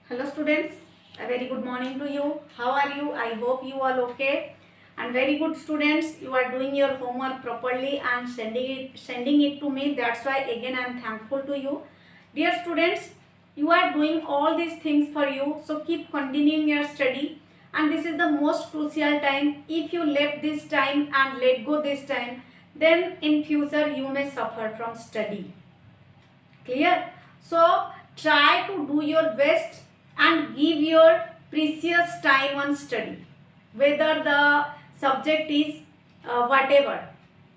Hello students, a very good morning to you. How are you? I hope you all okay. And very good students, you are doing your homework properly and sending it to me. That's why again I am thankful to you. Dear students, you are doing all these things for you. So keep continuing your study. And this is the most crucial time. If you left this time and let go this time, then in future you may suffer from study. Clear? So try to do your best and give your precious time on study, whether the subject is whatever,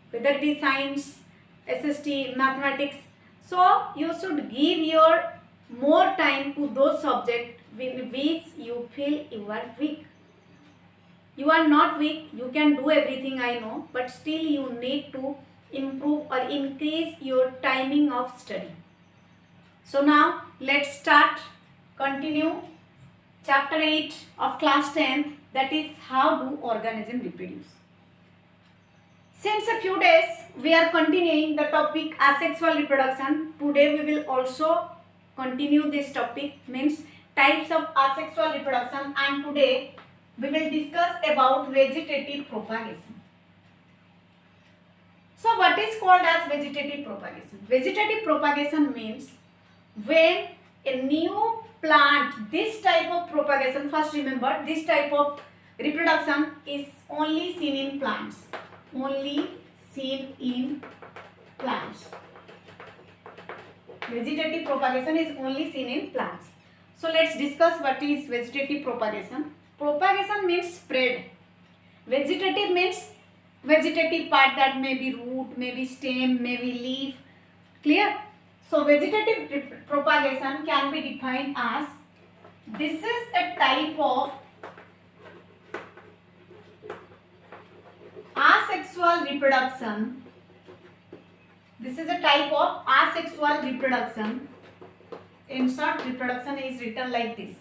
whether it is science, SST, mathematics. So you should give your more time to those subjects in which you feel you are weak. You are not weak, you can do everything, I know, but still you need to improve or increase your timing of study. So now let's start, continue chapter 8 of class 10, that is how do organisms reproduce. Since a few days we are continuing the topic asexual reproduction. Today we will also continue this topic, means types of asexual reproduction, and today we will discuss about vegetative propagation. So what is called as vegetative propagation? Vegetative propagation means when a new plant, this type of propagation, first remember this type of reproduction is only seen in plants, only seen in plants. Vegetative propagation is only seen in plants. So let's discuss what is vegetative propagation. Propagation means spread. Vegetative means vegetative part, that may be root, may be stem, may be leaf. Clear? So vegetative propagation can be defined as, this is a type of asexual reproduction. This is a type of asexual reproduction. In short, reproduction is written like this.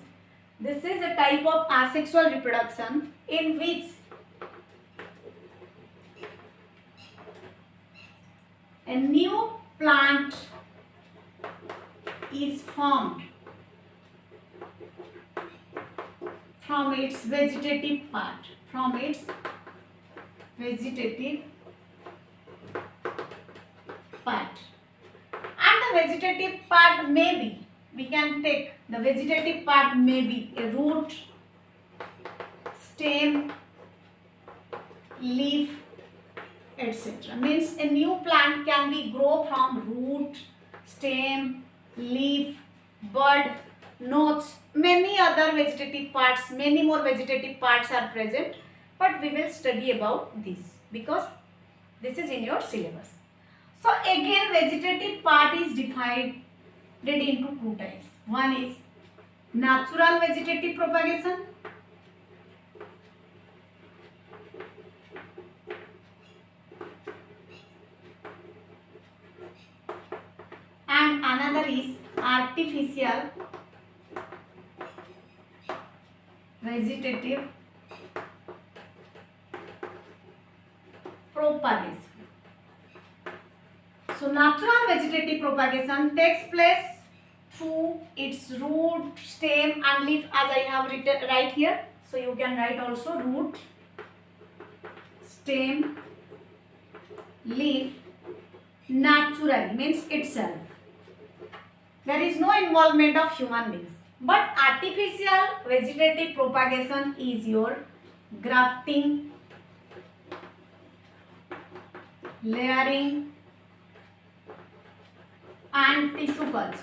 This is a type of asexual reproduction in which a new plant is formed from its vegetative part, from its vegetative part. And the vegetative part may be, we can take the vegetative part may be a root, stem, leaf, etc. Means a new plant can be grow from root, stem, leaf, bud, nodes, many other vegetative parts, many more vegetative parts are present, but we will study about this because this is in your syllabus. So again, vegetative part is divided into two types. One is natural vegetative propagation, and another is artificial vegetative propagation. So natural vegetative propagation takes place through its root, stem and leaf, as I have written right here. So you can write also root, stem, leaf, naturally means itself. There is no involvement of human beings. But artificial vegetative propagation is your grafting, layering and tissue culture.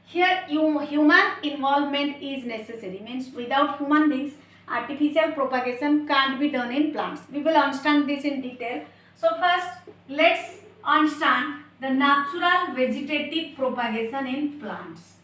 Here human involvement is necessary, means without human beings artificial propagation can't be done in plants. We will understand this in detail. So first let's understand the natural vegetative propagation in plants.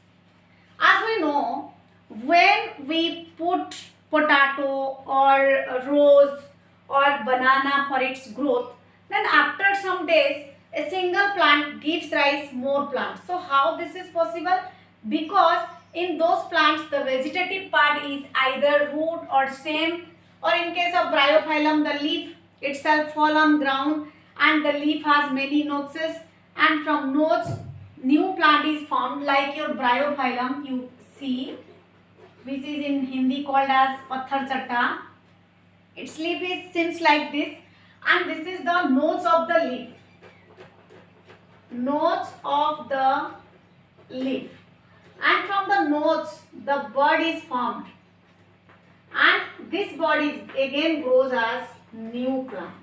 As we know, when we put potato or rose or banana for its growth, then after some days a single plant gives rise more plants. So how this is possible? Because in those plants the vegetative part is either root or stem, or in case of bryophyllum the leaf itself fall on ground and the leaf has many nodes, and from nodes new plant is formed, like your bryophyllum you see, which is in Hindi called as Patthar Chatta. Its leaf is seems like this, and this is the nose of the leaf. Nose of the leaf, and from the nose the bud is formed, and this bud is again grows as new plant.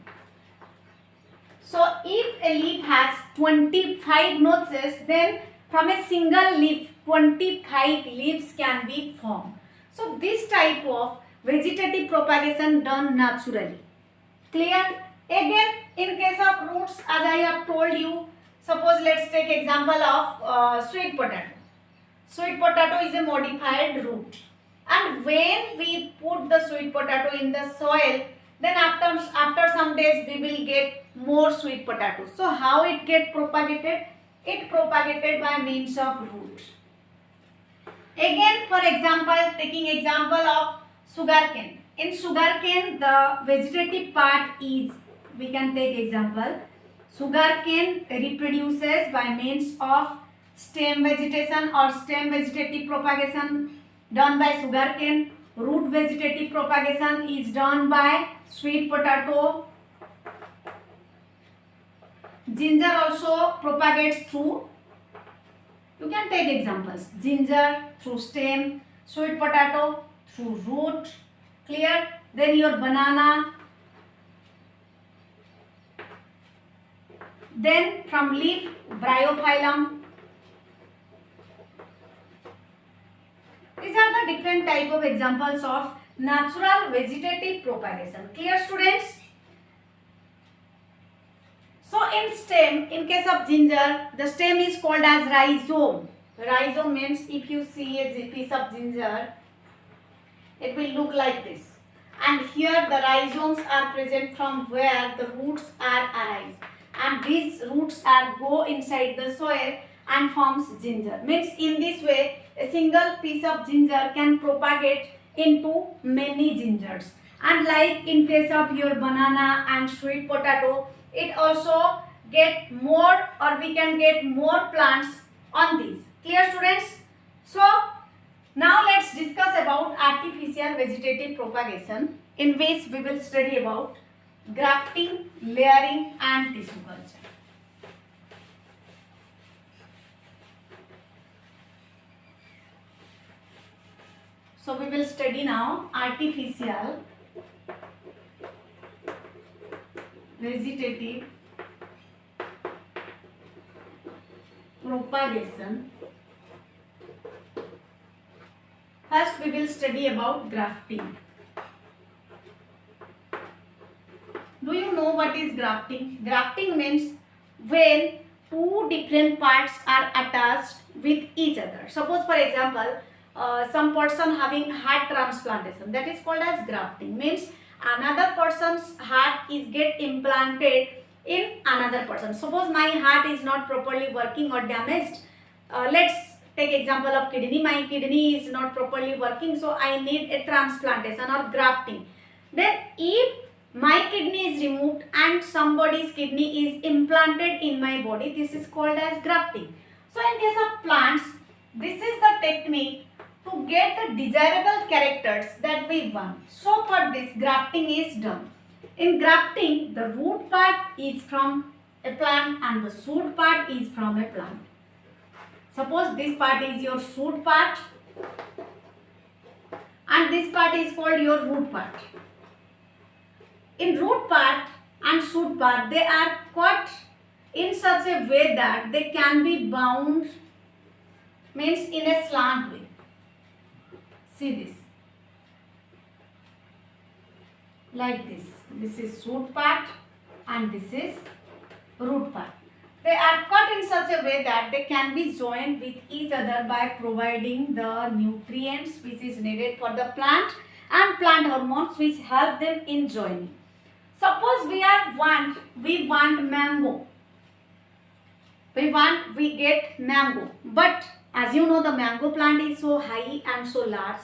So if a leaf has 25 noses, then from a single leaf 25 leaves can be formed. So this type of vegetative propagation done naturally. Clear? Again, in case of roots, as I have told you, suppose let's take example of sweet potato. Sweet potato is a modified root, and when we put the sweet potato in the soil, then after some days we will get more sweet potatoes. So how it get propagated? It propagated by means of root. Again, for example, taking example of sugarcane. In sugarcane, the vegetative part is, we can take example, sugarcane reproduces by means of stem vegetation or stem vegetative propagation done by sugarcane. Root vegetative propagation is done by sweet potato. Ginger also propagates through, you can take examples, ginger through stem, sweet potato through root. Clear? Then your banana, then from leaf, bryophyllum. These are the different type of examples of natural vegetative propagation. Clear, students? So in stem, in case of ginger, the stem is called as rhizome. Rhizome means if you see a piece of ginger, it will look like this. And here the rhizomes are present from where the roots are arise. And these roots are go inside the soil and forms ginger. Means in this way, a single piece of ginger can propagate into many gingers. And like in case of your banana and sweet potato, it also get more, or we can get more plants on these. Clear, students? So now let's discuss about artificial vegetative propagation, in which we will study about grafting, layering and tissue culture. So we will study now artificial vegetative propagation. First we will study about grafting. Do you know what is grafting? Grafting means when two different parts are attached with each other. Suppose for example, some person having heart transplantation, that is called as grafting. Means another person's heart is get implanted in another person. Suppose my heart is not properly working or damaged. Let's take example of kidney. My kidney is not properly working, so I need a transplantation or grafting. Then if my kidney is removed and somebody's kidney is implanted in my body, this is called as grafting. So in case of plants, this is the technique to get the desirable characters that we want. So for this, grafting is done. In grafting, the root part is from a plant and the shoot part is from a plant. Suppose this part is your shoot part and this part is called your root part. In root part and shoot part, they are cut in such a way that they can be bound, means in a slant way. See this, like this. This is shoot part and this is root part. They are cut in such a way that they can be joined with each other by providing the nutrients which is needed for the plant and plant hormones which help them in joining. Suppose we want mango. We get mango, but as you know the mango plant is so high and so large,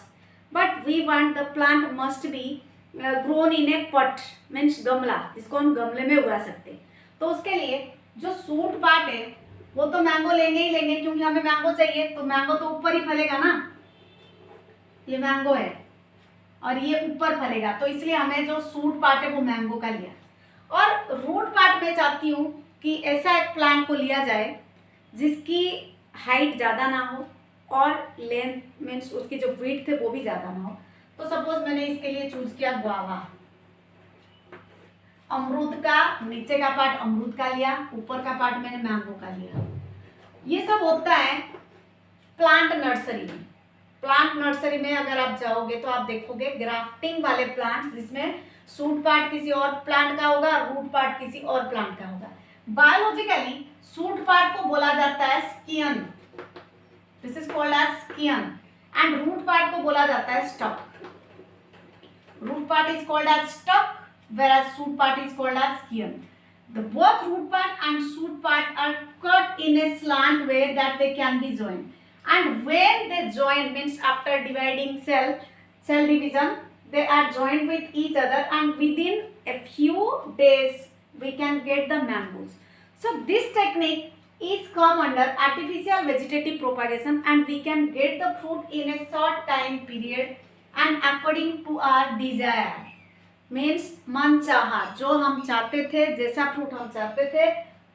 but we want the plant must be grown in a pot, means गमला, जिसको हम गमले में उगा सकते हैं. तो उसके लिए जो सूट पार्ट है वो तो मैंगो लेंगे ही लेंगे, क्योंकि हमें मैंगो चाहिए, तो मैंगो तो ऊपर ही फलेगा ना, ये मैंगो है और ये ऊपर फलेगा, तो इसलिए हमें जो सूट पार्ट है वो मैंगो का लिया। और रूट पार्ट में चाहती हूँ कि ऐसा एक प्लांट को लिया जाए जिसकी हाइट ज़्यादा ना हो और लेंथ मीन्स उसकी जो विड्थ है वो भी ज़्यादा ना हो। तो सपोज मैंने इसके लिए चूज किया गुआवा, अमरूद का नीचे का पार्ट अमरूद का लिया, ऊपर का पार्ट मैंने मैंगो का लिया। ये सब होता है प्लांट नर्सरी में। प्लांट नर्सरी में अगर आप जाओगे तो आप देखोगे ग्राफ्टिंग वाले प्लांट्स, जिसमें सूट पार्ट किसी और प्लांट का होगा, रूट पार्ट किसी और प्लांट का होगा। बायोलॉजिकली सूट पार्ट को बोला जाता है scion, this is called as scion, and root part को बोला जाता है stock. Root part is called as stock, whereas shoot part is called as scion. The both root part and shoot part are cut in a slant way that they can be joined. And when they join, means after dividing cell division, they are joined with each other, and within a few days we can get the mangoes. So this technique is come under artificial vegetative propagation, and we can get the fruit in a short time period and according to our desire. Means मन चाहा, जो हम चाहते थे, जैसा fruit हम चाहते थे,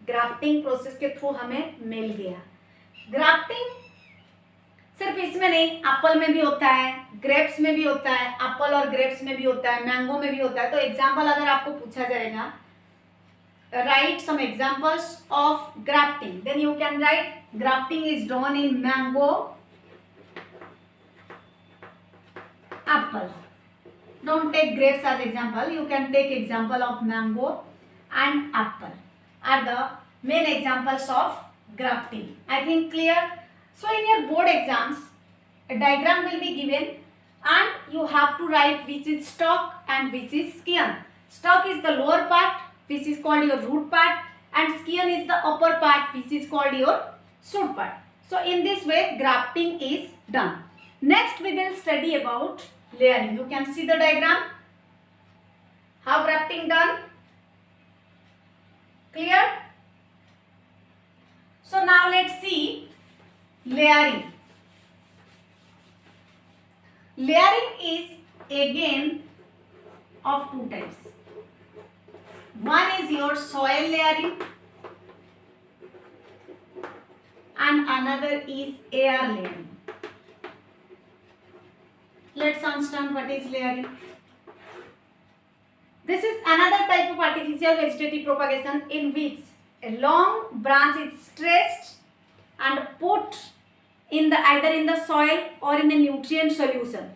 ग्राफ्टिंग प्रोसेस के थ्रू हमें मिल गया। ग्राफ्टिंग सिर्फ इसमें नहीं, एप्पल में भी होता है, ग्रेप्स में भी होता है, एप्पल और ग्रेप्स में भी होता है, मैंगो में भी होता है। तो एग्जाम्पल अगर आपको पूछा जाएगा, write some examples of grafting, then you can write grafting is done in mango, apple. Don't take grapes as example. You can take example of mango and apple are the main examples of grafting. I think clear. So in your board exams, a diagram will be given, and you have to write which is stalk and which is scion. Stalk is the lower part, which is called your root part, and scion is the upper part, which is called your shoot part. So in this way, grafting is done. Next, we will study about layering. You can see the diagram. How grafting done? Clear? So now let's see layering. Layering is again of two types. One is your soil layering and another is air layering. Let's understand what is layering. This is another type of artificial vegetative propagation in which a long branch is stretched and put in the either in the soil or in a nutrient solution,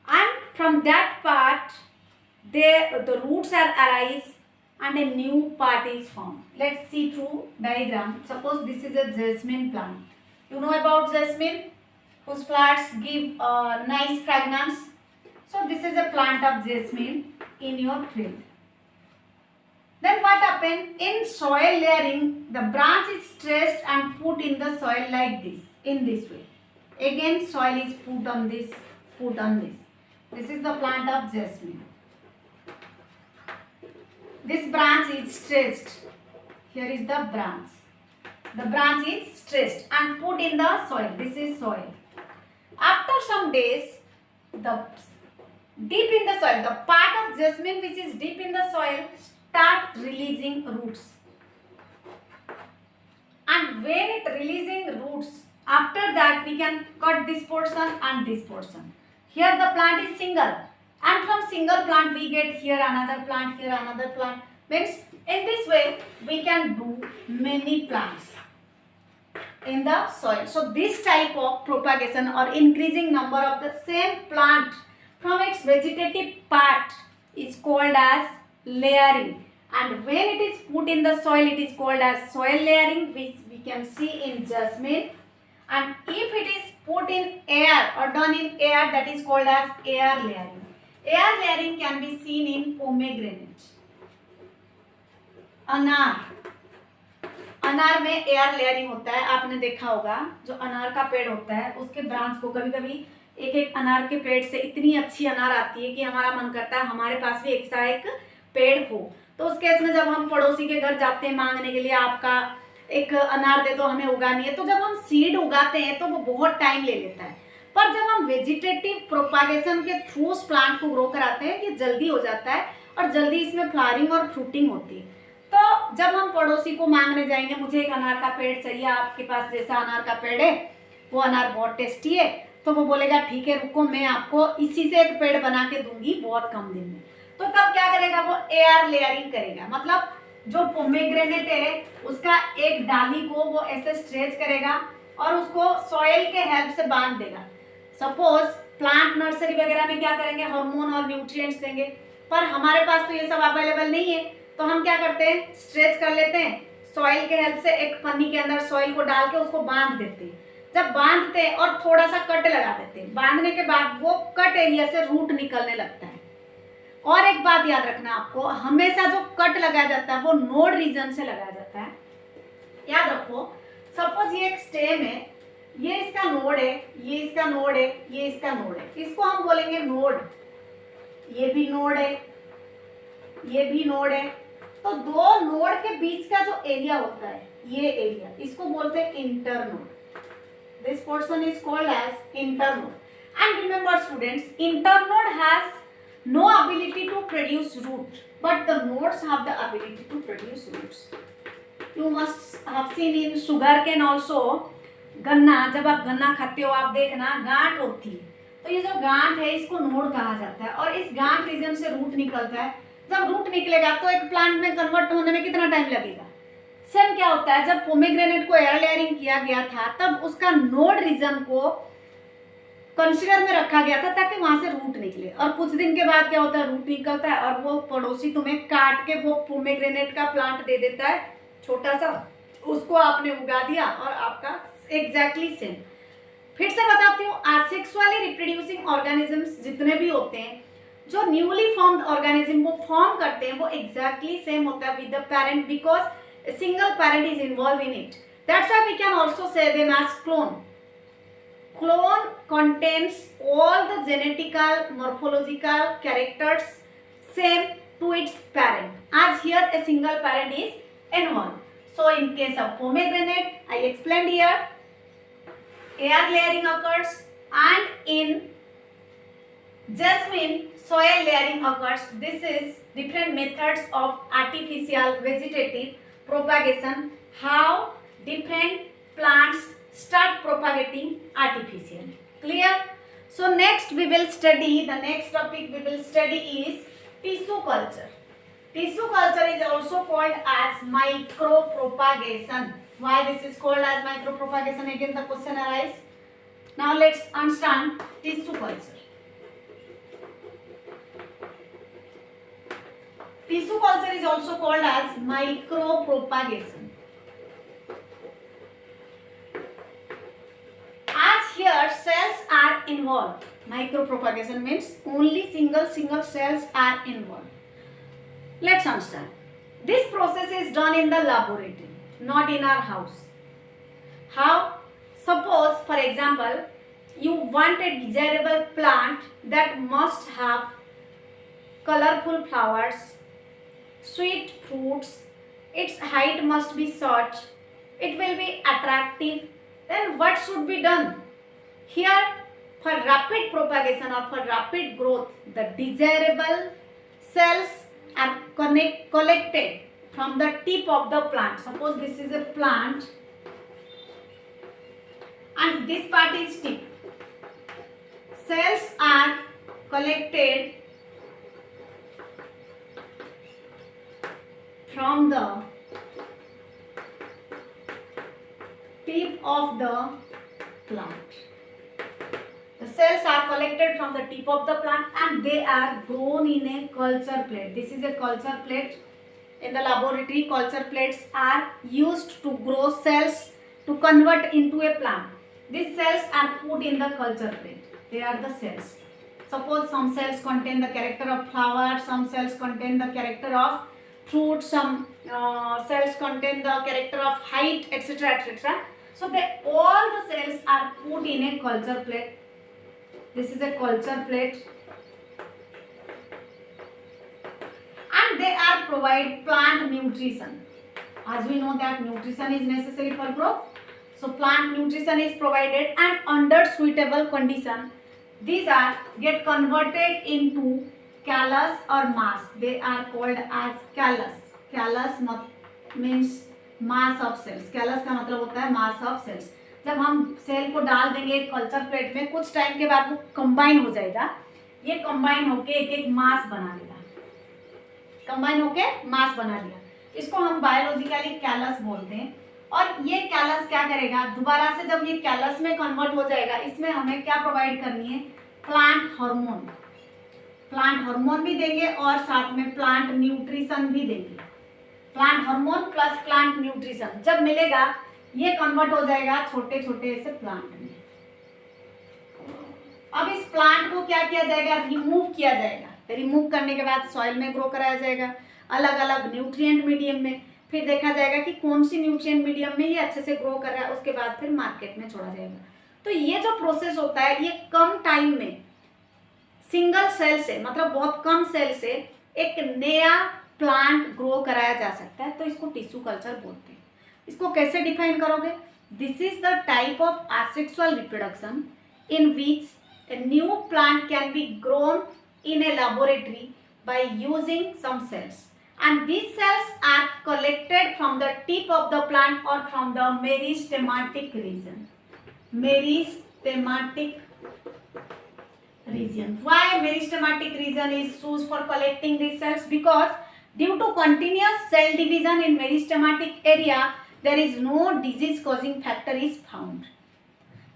and from that part the roots are arise and a new part is formed. Let's see through diagram. Suppose this is a jasmine plant. You know about jasmine, whose plants give nice fragrance. So this is a plant of jasmine in your field. Then what happens in soil layering? The branch is stretched and put in the soil like this, in this way. Again soil is put on this, put on this. This is the plant of jasmine. This branch is stretched. Here is the branch. The branch is stretched and put in the soil. This is soil. After some days, the deep in the soil, the part of jasmine which is deep in the soil start releasing roots. And when it releasing roots, after that we can cut this portion and this portion. Here the plant is single, and from single plant we get here another plant, here another plant. Means in this way we can do many plants in the soil. So this type of propagation or increasing number of the same plant from its vegetative part is called as layering, and when it is put in the soil it is called as soil layering, which we can see in jasmine. And if it is put in air or done in air, that is called as air layering. Air layering can be seen in pomegranate, अनार. अनार में air layering होता है. आपने देखा होगा जो अनार का पेड़ होता है उसके ब्रांच को कभी कभी एक एक अनार के पेड़ से इतनी अच्छी अनार आती है कि हमारा मन करता है हमारे पास भी एक पेड़ हो. तो उस केस में जब हम पड़ोसी के घर जाते हैं मांगने के लिए आपका एक अनार दे दो हमें उगानी है, तो जब हम सीड उगाते हैं तो वो बहुत टाइम ले लेता है। पर जब हम वेजिटेटिव प्रोपागेशन के थ्रू उस प्लांट को ग्रो कराते हैं, ये जल्दी हो जाता है और जल्दी इसमें फ्लावरिंग और फ्रूटिंग होती है। तो जब हम पड़ोसी को मांगने जाएंगे, मुझे एक अनार का पेड़ चाहिए, आपके पास जैसा अनार का पेड़ है वो अनार बहुत टेस्टी है, तो वो बोलेगा ठीक है रुको, मैं आपको इसी से एक पेड़ बना के दूंगी बहुत कम दिन में। तो तब क्या करेगा, वो एयर लेयरिंग करेगा, मतलब जो पोमेग्रेनेट है उसका एक डाली को वो ऐसे स्ट्रेच करेगा और उसको सॉइल के हेल्प से बांध देगा। सपोज प्लांट नर्सरी वगैरह में क्या करेंगे, हार्मोन और न्यूट्रिएंट्स देंगे, पर हमारे पास तो ये सब अवेलेबल नहीं है, तो हम क्या करते हैं, स्ट्रेच कर लेते हैं, सॉइल के हेल्प से एक पन्नी के अंदर सॉइल को डाल के उसको बांध देते हैं। जब बांधते हैं और थोड़ा सा कट लगा देते हैं, बांधने के बाद वो कट एरिया से रूट निकलने लगता है। और एक बात याद रखना आपको, हमेशा जो कट लगाया जाता है वो नोड रीजन से लगाया जाता है, याद रखो। सपोज ये एक स्टेम है, ये इसका नोड है, ये इसका नोड है, ये इसका नोड है, इसको हम बोलेंगे नोड। ये भी नोड है, ये भी नोड है, तो दो नोड के बीच का जो एरिया होता है, ये एरिया, इसको बोलते हैं internode. This portion is called as internode. And remember students, internode has no ability to produce root, but the nodes have the ability to produce roots. You must have seen in sugarcane also, गन्ना, जब आप गन्ना खाते हो आप देखना गांठ होती है, तो ये जो गांठ है इसको नोड कहा जाता है और इस गांठ रीजन से रूट निकलता है। जब रूट निकलेगा तो एक प्लांट में कन्वर्ट होने में कितना टाइम लगेगा। सेम क्या होता है, जब पोमेग्रेनेट को एयर लेयरिंग किया गया था तब उसका नोड रीजन को कंसीडर में रखा गया था ताकि वहां से रूट निकले, और कुछ दिन के बाद क्या होता है, रूट निकलता है और वो पड़ोसी तुम्हें काट के वो पोमेग्रेनेट का प्लांट दे देता है छोटा सा, उसको आपने उगा दिया और आपका एग्जैक्टली सेम। फिर से बताती हूँ, असेक्सुअली रिप्रोड्यूसिंग ऑर्गेनिजम्स जितने भी होते हैं, जो न्यूली फॉर्म्ड ऑर्गेनिज्म वो फॉर्म करते हैं, वो एग्जैक्टली सेम होता है with the parent, because single parent is involve in it. That's why we can also say them as clone. Clone contains all the genetical, morphological characters same to its parent, as here a single parent is involved. So in case of pomegranate, I explained here, air layering occurs, and in jasmine, soil layering occurs. This is different methods of artificial vegetative propagation, how different plants start propagating artificially. Clear? So next we will study, the next topic we will study is tissue culture. Tissue culture is also called as micropropagation. Why this is called as micropropagation? Again the question arises. Now let's understand tissue culture. Tissue culture is also called as micropropagation. Here cells are involved. Micropropagation means only single cells are involved. Let's understand. This process is done in the laboratory, not in our house. How? Suppose, for example, you want a desirable plant that must have colorful flowers, sweet fruits, its height must be such, it will be attractive. Then what should be done? Here, for rapid propagation or for rapid growth, the desirable cells are collected from the tip of the plant. Suppose this is a plant and this part is tip. Cells are collected from the tip of the plant. The cells are collected from the tip of the plant and they are grown in a culture plate. This is a culture plate. In the laboratory, culture plates are used to grow cells to convert into a plant. These cells are put in the culture plate. They are the cells. Suppose some cells contain the character of flower, some cells contain the character of fruit, some cells contain the character of height, etc., etc. So all the cells are put in a culture plate. This is a culture plate and they are provide plant nutrition. as we know that nutrition is necessary for growth. So plant nutrition is provided, and under suitable condition these are get converted into callus or mass. They are called as callus. callus means mass of cells. callus का मतलब होता है mass of cells. जब हम cell को डाल देंगे culture plate में, कुछ टाइम के बाद वो कंबाइन हो जाएगा. ये कंबाइन होके एक एक मास बना लेगा. कंबाइन होके मास बना लिया, इसको हम बायोलॉजिकली कैलस बोलते हैं. और ये कैलस क्या करेगा, दोबारा से जब ये कैलस में कन्वर्ट हो जाएगा, इसमें हमें क्या प्रोवाइड करनी है, प्लांट हार्मोन. प्लांट हार्मोन भी देंगे और साथ में प्लांट न्यूट्रिशन भी देंगे. Plant hormone plus plant nutrition जब मिलेगा, ये कन्वर्ट हो जाएगा छोटे छोटे से प्लांट में. अब इस प्लांट को क्या किया जाएगा, रिमूव किया जाएगा. रिमूव करने के बाद सॉइल में ग्रो कराया जाएगा अलग अलग न्यूट्रिएंट मीडियम में. फिर देखा जाएगा कि कौन सी न्यूट्रिएंट मीडियम में ये अच्छे से ग्रो कर रहा है, उसके बाद फिर मार्केट में छोड़ा जाएगा. तो ये जो प्रोसेस होता है, ये कम टाइम में सिंगल सेल से, मतलब बहुत कम सेल से एक नया प्लांट ग्रो कराया जा सकता है. तो इसको टिश्यू कल्चर बोलते हैं. इसको कैसे डिफाइन करोगे, this is the type of asexual reproduction in which a new plant can be grown in a laboratory by using some cells, and these cells are collected from the tip of the plant or from the meristematic region. Meristematic region. Why meristematic region is used for collecting these cells? Because due to continuous cell division in meristematic area, there is no disease causing factor is found.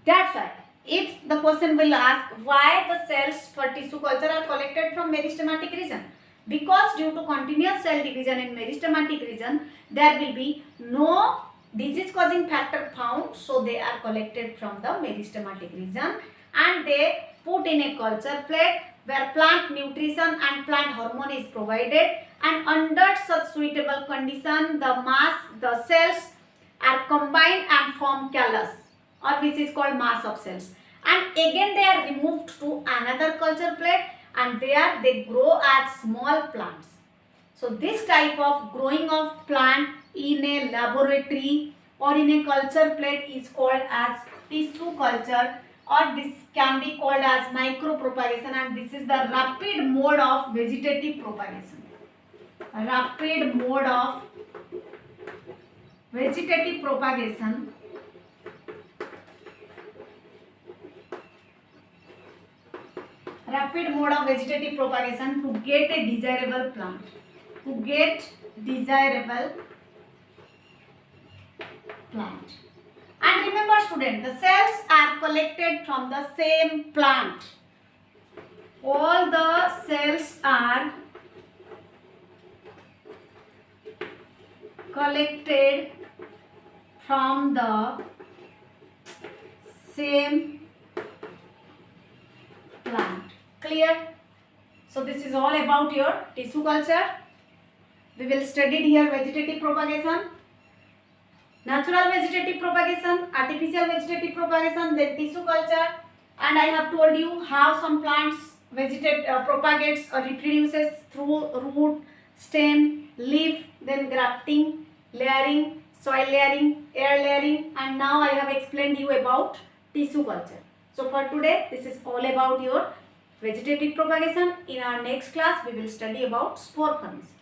That's why if the person will ask why the cells for tissue culture are collected from meristematic region, because due to continuous cell division in meristematic region there will be no disease causing factor found, so they are collected from the meristematic region and they put in a culture plate where plant nutrition and plant hormone is provided, and under such suitable condition the cells are combined and form callus, or which is called mass of cells, and again they are removed to another culture plate and there they grow as small plants. So this type of growing of plant in a laboratory or in a culture plate is called as tissue culture, or this can be called as micropropagation, and this is the rapid mode of vegetative propagation. Rapid mode of vegetative propagation rapid mode of vegetative propagation to get a desirable plant. To get desirable plant. And remember student, the cells are collected from the same plant. All the cells are collected from the same plant. Clear? So this is all about your tissue culture. We will study here vegetative propagation, natural vegetative propagation, artificial vegetative propagation, then tissue culture, and I have told you how some plants propagates or reproduces through root, stem, leaf, then grafting, layering, soil layering, air layering, and now I have explained you about tissue culture. So for today this is all about your vegetative propagation. In our next class we will study about spore formation.